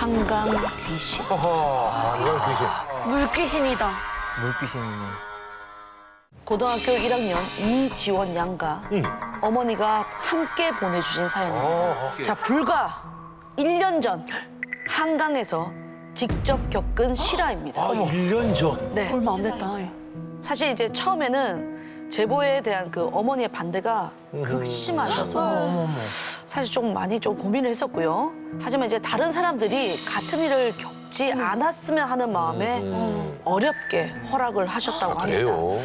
한강 귀신. 허허, 한강 귀신. 물귀신이다. 물귀신이네. 고등학교 1학년 이지원 양과 어머니가 함께 보내주신 사연입니다. 자, 불과 1년 전 한강에서 직접 겪은 실화입니다. 1년 전. 네. 얼마 안 됐다. 사실 이제 처음에는 제보에 대한 그 어머니의 반대가 극심하셔서 사실 좀 많이 좀 고민을 했었고요. 하지만 이제 다른 사람들이 같은 일을 겪지 않았으면 하는 마음에 어렵게 허락을 하셨다고 합니다. 그래요?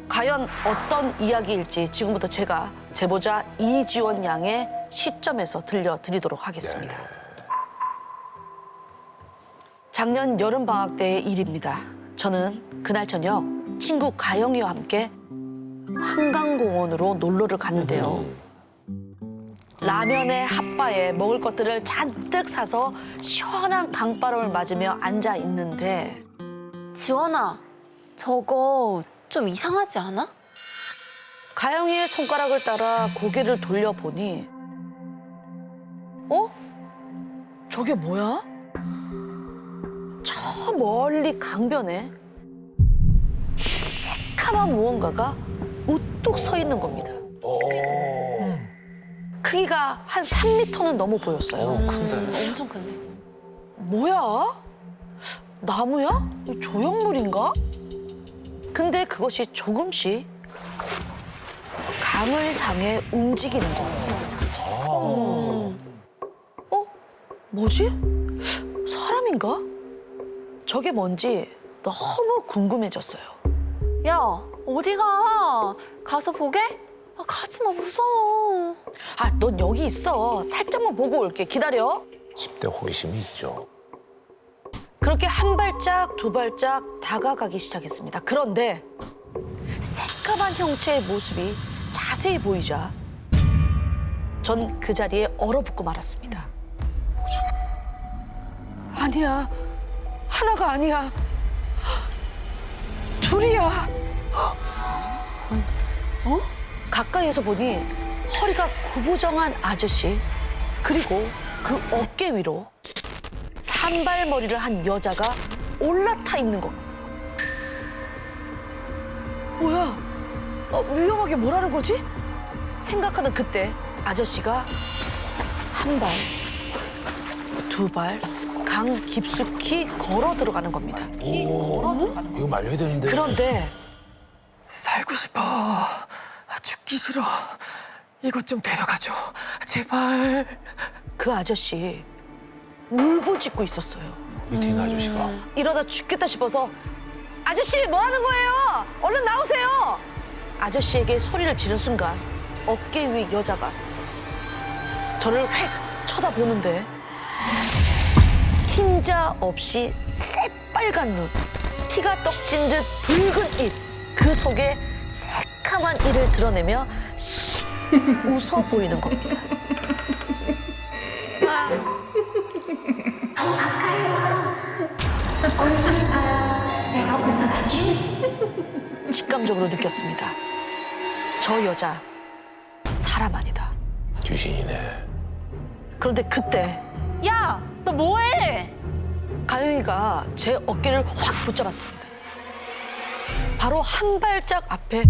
과연 어떤 이야기일지 지금부터 제가 제보자 이지원 양의 시점에서 들려드리도록 하겠습니다. 작년 여름방학 때의 일입니다. 저는 그날 저녁 친구 가영이와 함께 한강공원으로 놀러를 갔는데요. 라면에 핫바에 먹을 것들을 잔뜩 사서 시원한 강바람을 맞으며 앉아 있는데 지원아, 저거 좀 이상하지 않아? 가영이의 손가락을 따라 고개를 돌려보니 어? 저게 뭐야? 저 멀리 강변에 새카만 무언가가 우뚝 서 있는 겁니다. 크기가 한 3m는 넘어 보였어요. 엄청 큰데. 뭐야? 나무야? 조형물인가? 근데 그것이 조금씩 강을 향해 움직이는 거예요. 뭐지? 사람인가? 저게 뭔지 너무 궁금해졌어요. 야, 어디 가? 가서 보게? 아, 가지 마, 무서워. 아, 넌 여기 있어. 살짝만 보고 올게. 기다려. 10대 호기심이 있죠. 그렇게 한 발짝, 두 발짝 다가가기 시작했습니다. 그런데 새까만 형체의 모습이 자세히 보이자 전 그 자리에 얼어붙고 말았습니다. 아니야. 하나가 아니야. 둘이야. 가까이에서 보니 허리가 구부정한 아저씨 그리고 그 어깨 위로 산발머리를 한 여자가 올라타 있는 겁니다. 뭐야? 위험하게 뭐라는 거지? 생각하는 그때 아저씨가 한 발, 두 발, 강 깊숙이 걸어 들어가는 겁니다. 이거 말려야 되는데. 그런데 살고 싶어. 죽기 싫어. 이것 좀 데려가줘. 제발. 그 아저씨 울부짖고 있었어요. 밑에 있는 아저씨가. 이러다 죽겠다 싶어서 아저씨 뭐 하는 거예요? 얼른 나오세요. 아저씨에게 소리를 지른 순간 어깨 위 여자가 저를 획 쳐다보는데 흰자 없이 새빨간 눈, 피가 떡진 듯 붉은 입, 그 속에 새카만 이를 드러내며 웃어 보이는 겁니다. 직감적으로 느꼈습니다. 저 여자 사람 아니다. 귀신이네. 그런데 그때 야, 너 뭐해? 가영이가 제 어깨를 확 붙잡았습니다. 바로 한 발짝 앞에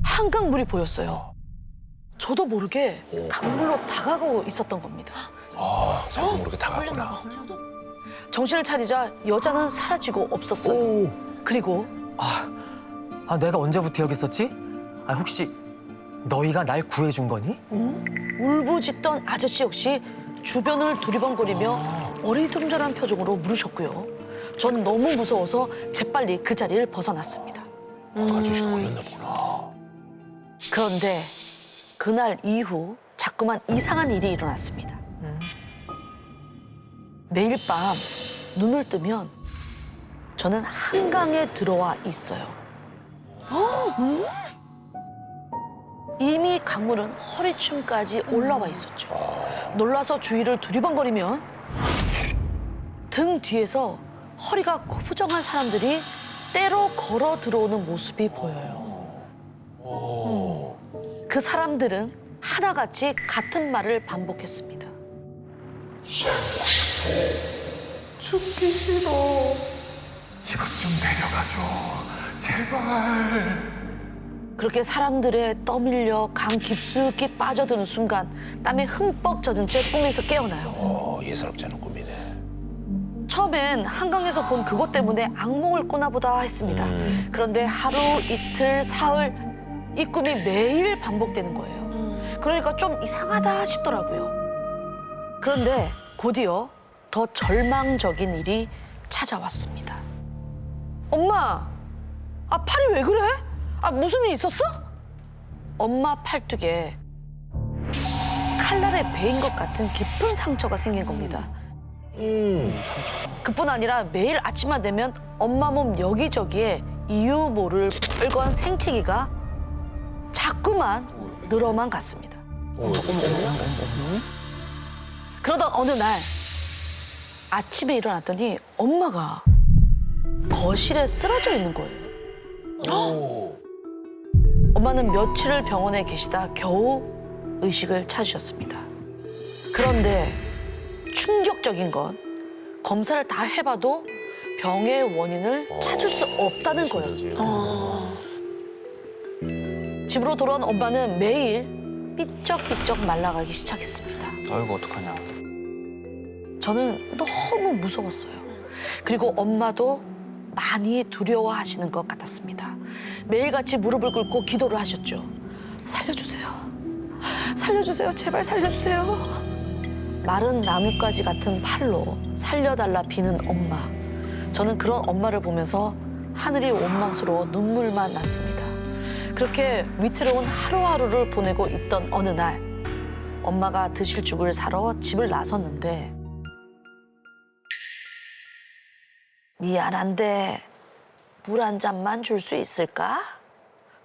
한강물이 보였어요. 저도 모르게 강물로 다가가고 있었던 겁니다. 자꾸 모르게 다가구나. 정신을 차리자 여자는 사라지고 없었어요. 그리고 내가 언제부터 여기 있었지? 혹시 너희가 날 구해준 거니? 울부짖던 아저씨 역시 주변을 두리번거리며 어리둥절한 표정으로 물으셨고요. 전 너무 무서워서 재빨리 그 자리를 벗어났습니다. 그 아저씨도 걸렸나 보구나. 그런데 그날 이후 자꾸만 이상한 일이 일어났습니다. 매일 밤 눈을 뜨면 저는 한강에 들어와 있어요. 이미 강물은 허리춤까지 올라와 있었죠. 놀라서 주위를 두리번거리면 등 뒤에서 허리가 구부정한 사람들이 때로 걸어 들어오는 모습이 보여요. 그 사람들은 하나같이 같은 말을 반복했습니다. 죽기 싫어. 이것 좀 데려가줘. 제발. 그렇게 사람들의 떠밀려 강 깊숙이 빠져드는 순간 땀에 흠뻑 젖은 채 꿈에서 깨어나요. 예사롭지 않은 꿈이네. 처음엔 한강에서 본 그것 때문에 악몽을 꾸나 보다 했습니다. 그런데 하루, 이틀, 사흘 이 꿈이 매일 반복되는 거예요. 그러니까 좀 이상하다 싶더라고요. 그런데 곧이어 더 절망적인 일이 찾아왔습니다. 엄마, 팔이 왜 그래? 무슨 일 있었어? 엄마 팔뚝에 칼날에 베인 것 같은 깊은 상처가 생긴 겁니다. 그뿐 아니라 매일 아침만 되면 엄마 몸 여기저기에 이유 모를 빨간 생채기가 자꾸만 늘어만 갔습니다. 그러던 어느 날 아침에 일어났더니 엄마가 거실에 쓰러져 있는 거예요. 엄마는 며칠을 병원에 계시다 겨우 의식을 찾으셨습니다. 그런데 충격적인 건 검사를 다 해봐도 병의 원인을 찾을 수 없다는 거였습니다. 집으로 돌아온 엄마는 매일 삐쩍삐쩍 말라가기 시작했습니다. 아이고 어떡하냐. 저는 너무 무서웠어요. 그리고 엄마도 많이 두려워하시는 것 같았습니다. 매일같이 무릎을 꿇고 기도를 하셨죠. 살려주세요. 살려주세요. 제발 살려주세요. 마른 나뭇가지 같은 팔로 살려달라 비는 엄마. 저는 그런 엄마를 보면서 하늘이 원망스러워 눈물만 났습니다. 그렇게 위태로운 하루하루를 보내고 있던 어느 날 엄마가 드실 죽을 사러 집을 나섰는데 미안한데 물 한 잔만 줄 수 있을까?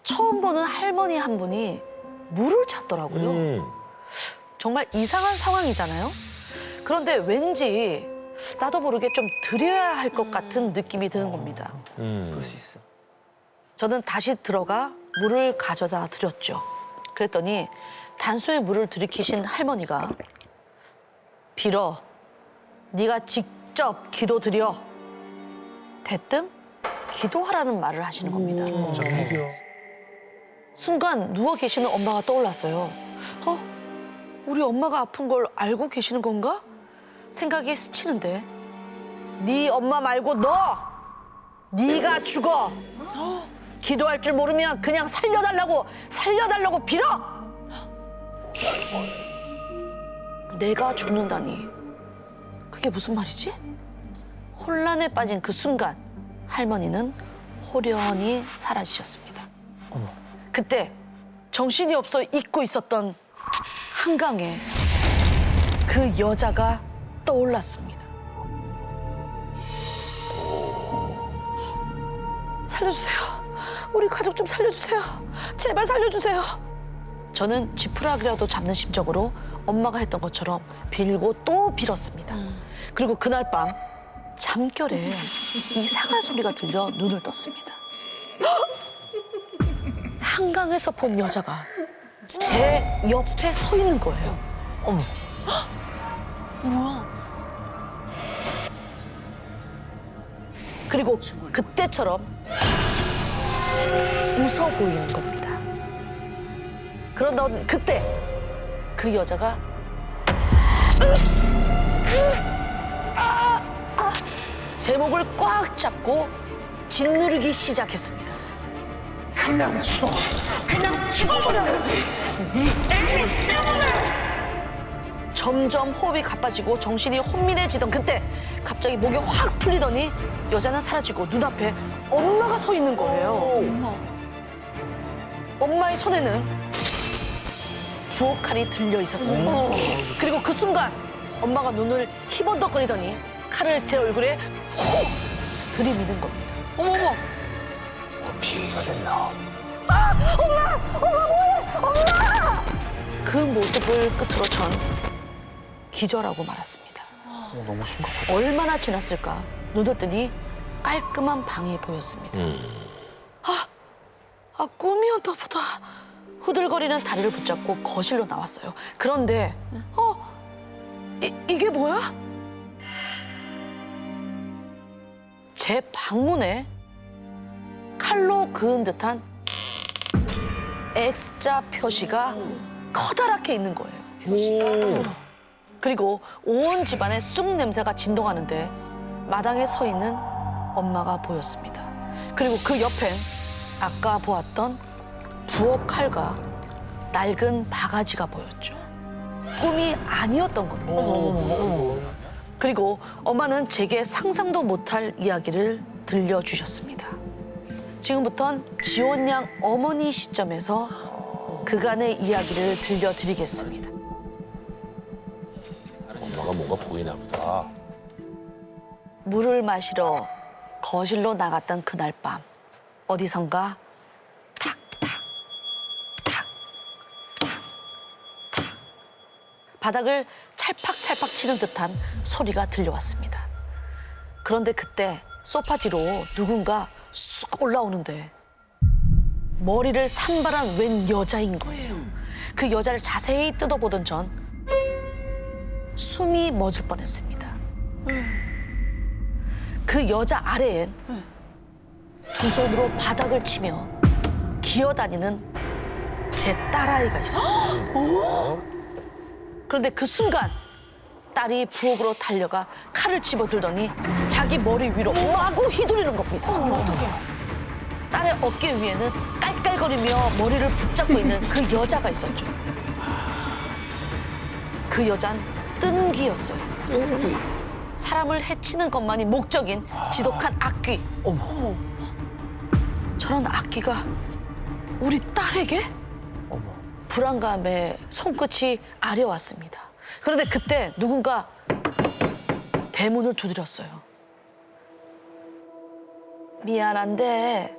처음 보는 할머니 한 분이 물을 찾더라고요. 정말 이상한 상황이잖아요. 그런데 왠지 나도 모르게 좀 드려야 할 것 같은 느낌이 드는 겁니다. 그럴 수 있어. 저는 다시 들어가 물을 가져다 드렸죠. 그랬더니 단소에 물을 들이키신 할머니가 빌어, 네가 직접 기도드려. 대뜸 기도하라는 말을 하시는 겁니다. 순간 누워 계시는 엄마가 떠올랐어요. 우리 엄마가 아픈 걸 알고 계시는 건가? 생각이 스치는데 네 엄마 말고 네가 죽어. 기도할 줄 모르면 그냥 살려달라고 빌어. 내가 죽는다니 그게 무슨 말이지? 혼란에 빠진 그 순간 할머니는 호련히 사라지셨습니다. 그때 정신이 없어 잊고 있었던 한강에 그 여자가 떠올랐습니다. 살려주세요. 우리 가족 좀 살려주세요. 제발 살려주세요. 저는 지푸라기라도 잡는 심정으로 엄마가 했던 것처럼 빌고 또 빌었습니다. 그리고 그날 밤 잠결에 이상한 소리가 들려 눈을 떴습니다. 한강에서 본 여자가 제 옆에 서 있는 거예요. 어머. 뭐야? 그리고 그때처럼 웃어 보이는 겁니다. 그런데 그때 그 여자가 제 목을 꽉 잡고 짓누르기 시작했습니다. 그냥 죽어버려야지. 네 애미 때문에. 점점 호흡이 가빠지고 정신이 혼미해지던 그때 갑자기 목이 확 풀리더니 여자는 사라지고 눈앞에 엄마가 서 있는 거예요. 엄마의 손에는 부엌칼이 들려 있었습니다. 그리고 그 순간 엄마가 눈을 희번덕거리더니 칼을 제 얼굴에 훅 들이미는 겁니다. 어머머. 비위가 됐나? 그 모습을 끝으로 전 기절하고 말았습니다. 너무 심각하다. 얼마나 지났을까 눈을 뜨니 깔끔한 방이 보였습니다. 꿈이었나 보다. 후들거리는 다리를 붙잡고 거실로 나왔어요. 그런데 이게 뭐야? 제 방문에 칼로 그은 듯한 X자 표시가 커다랗게 있는 거예요. 그리고 온 집안에 쑥 냄새가 진동하는데 마당에 서 있는 엄마가 보였습니다. 그리고 그 옆엔 아까 보았던 부엌 칼과 낡은 바가지가 보였죠. 꿈이 아니었던 겁니다. 그리고 엄마는 제게 상상도 못할 이야기를 들려주셨습니다. 지금부턴 지원 양 어머니 시점에서 그간의 이야기를 들려드리겠습니다. 엄마가 뭔가 보이나 보다. 물을 마시러 거실로 나갔던 그날 밤 어디선가 바닥을 찰팍찰팍 치는 듯한 소리가 들려왔습니다. 그런데 그때 소파 뒤로 누군가 쑥 올라오는데 머리를 산발한 웬 여자인 거예요. 그 여자를 자세히 뜯어보던 전 숨이 멎을 뻔했습니다. 그 여자 아래엔 두 손으로 바닥을 치며 기어다니는 제 딸아이가 있었어요. 그런데 그 순간 딸이 부엌으로 달려가 칼을 집어들더니 자기 머리 위로 마구 휘두르는 겁니다. 딸의 어깨 위에는 깔깔거리며 머리를 붙잡고 있는 그 여자가 있었죠. 그 여잔 뜬귀였어요. 사람을 해치는 것만이 목적인 지독한 악귀. 저런 악귀가 우리 딸에게? 불안감에 손끝이 아려왔습니다. 그런데 그때 누군가 대문을 두드렸어요. 미안한데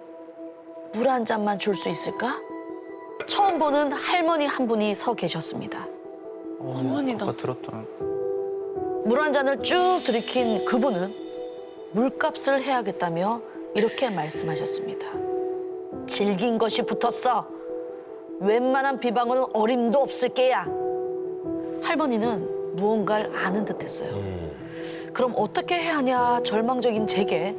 물 한 잔만 줄 수 있을까? 처음 보는 할머니 한 분이 서 계셨습니다. 어머니다. 아까 들었던. 물 한 잔을 쭉 들이킨 그분은 물값을 해야겠다며 이렇게 말씀하셨습니다. 질긴 것이 붙었어. 웬만한 비방은 어림도 없을 게야. 할머니는 무언가를 아는 듯했어요. 그럼 어떻게 해야 하냐 절망적인 제게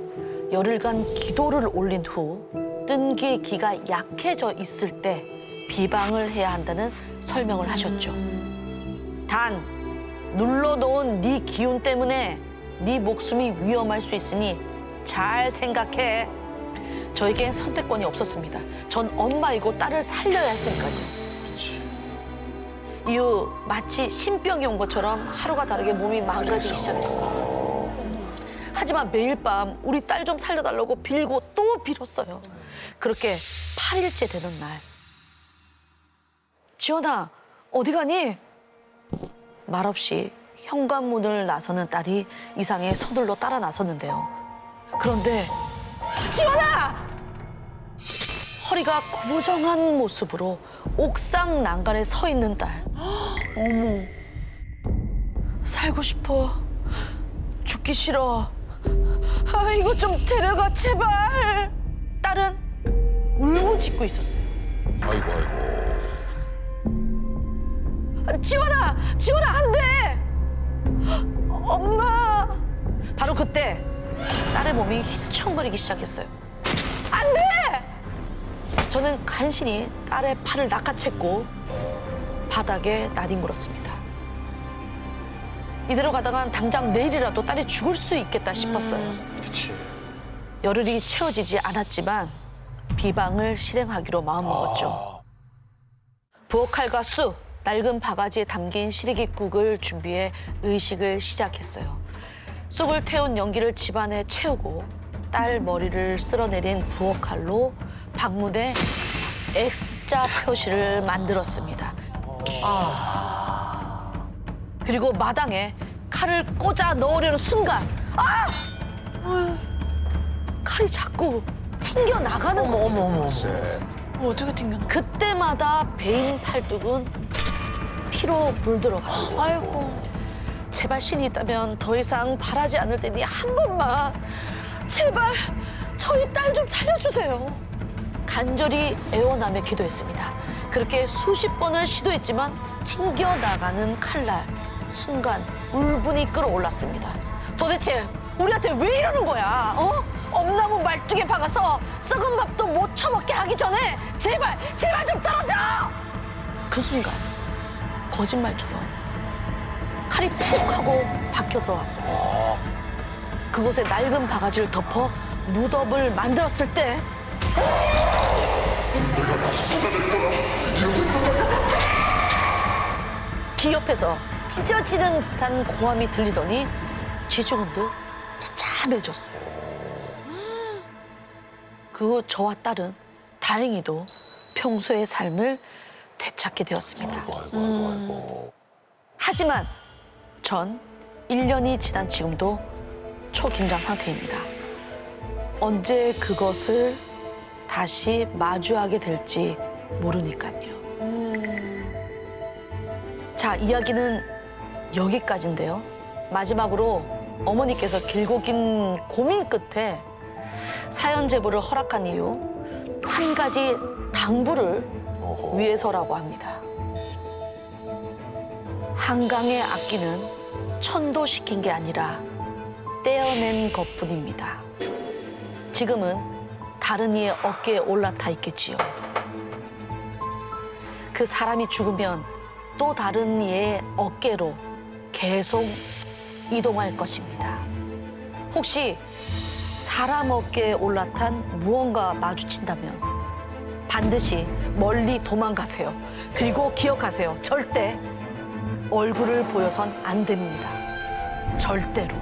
열흘간 기도를 올린 후 뜬기의 기가 약해져 있을 때 비방을 해야 한다는 설명을 하셨죠. 단 눌러놓은 네 기운 때문에 네 목숨이 위험할 수 있으니 잘 생각해. 저에겐 선택권이 없었습니다. 전 엄마이고 딸을 살려야 했으니까요. 이후 마치 신병이 온 것처럼 하루가 다르게 몸이 망가지기 시작했어요. 하지만 매일 밤 우리 딸 좀 살려달라고 빌고 또 빌었어요. 그렇게 8일째 되는 날. 지원아, 어디 가니? 말없이 현관문을 나서는 딸이 이상에 서둘러 따라 나섰는데요. 그런데 지원아! 허리가 고무정한 모습으로 옥상 난간에 서 있는 딸. 어머. 살고 싶어. 죽기 싫어. 아, 이거 좀 데려가, 제발. 딸은 울부짖고 있었어요. 아이고. 지원아, 안 돼! 엄마! 바로 그때 딸의 몸이 휘청거리기 시작했어요. 안 돼! 저는 간신히 딸의 팔을 낚아챘고 바닥에 나뒹굴었습니다. 이대로 가다간 당장 내일이라도 딸이 죽을 수 있겠다 싶었어요. 그렇지. 열흘이 채워지지 않았지만 비방을 실행하기로 마음먹었죠. 부엌칼과 쑥, 낡은 바가지에 담긴 시래기국을 준비해 의식을 시작했어요. 쑥을 태운 연기를 집안에 채우고 딸 머리를 쓸어내린 부엌칼로 방문에 X자 표시를 만들었습니다. 그리고 마당에 칼을 꽂아 넣으려는 순간 칼이 자꾸 튕겨 나가는 거죠. 어떻게 튕겼나? 그때마다 베인 팔뚝은 피로 물들어갔어요. 아이고. 제발 신이 있다면 더 이상 바라지 않을 테니 한 번만 제발 저희 딸 좀 살려주세요. 간절히 애원하며 기도했습니다. 그렇게 수십 번을 시도했지만 튕겨나가는 칼날 순간 울분이 끌어올랐습니다. 도대체 우리한테 왜 이러는 거야? 엄나무 말뚝에 박아서 썩은 밥도 못 처먹게 하기 전에 제발 좀 떨어져! 그 순간 거짓말처럼 칼이 푹 하고 박혀 들어갔고 그곳에 낡은 바가지를 덮어 무덤을 만들었을 때 귀 옆에서 찢어지는 듯한 고함이 들리더니 제 죽음도 잠잠해졌어요. 그 후 저와 딸은 다행히도 평소의 삶을 되찾게 되었습니다. 아이고. 하지만 전 1년이 지난 지금도 초긴장 상태입니다. 언제 그것을 다시 마주하게 될지 모르니까요. 자, 이야기는 여기까지인데요. 마지막으로 어머니께서 길고 긴 고민 끝에 사연 제보를 허락한 이유 한 가지 당부를 어허. 위해서라고 합니다. 한강의 악기는 천도시킨 게 아니라 떼어낸 것뿐입니다. 지금은 다른 이의 어깨에 올라타 있겠지요. 그 사람이 죽으면 또 다른 이의 어깨로 계속 이동할 것입니다. 혹시 사람 어깨에 올라탄 무언가 마주친다면 반드시 멀리 도망가세요. 그리고 기억하세요. 절대 얼굴을 보여선 안 됩니다. 절대로.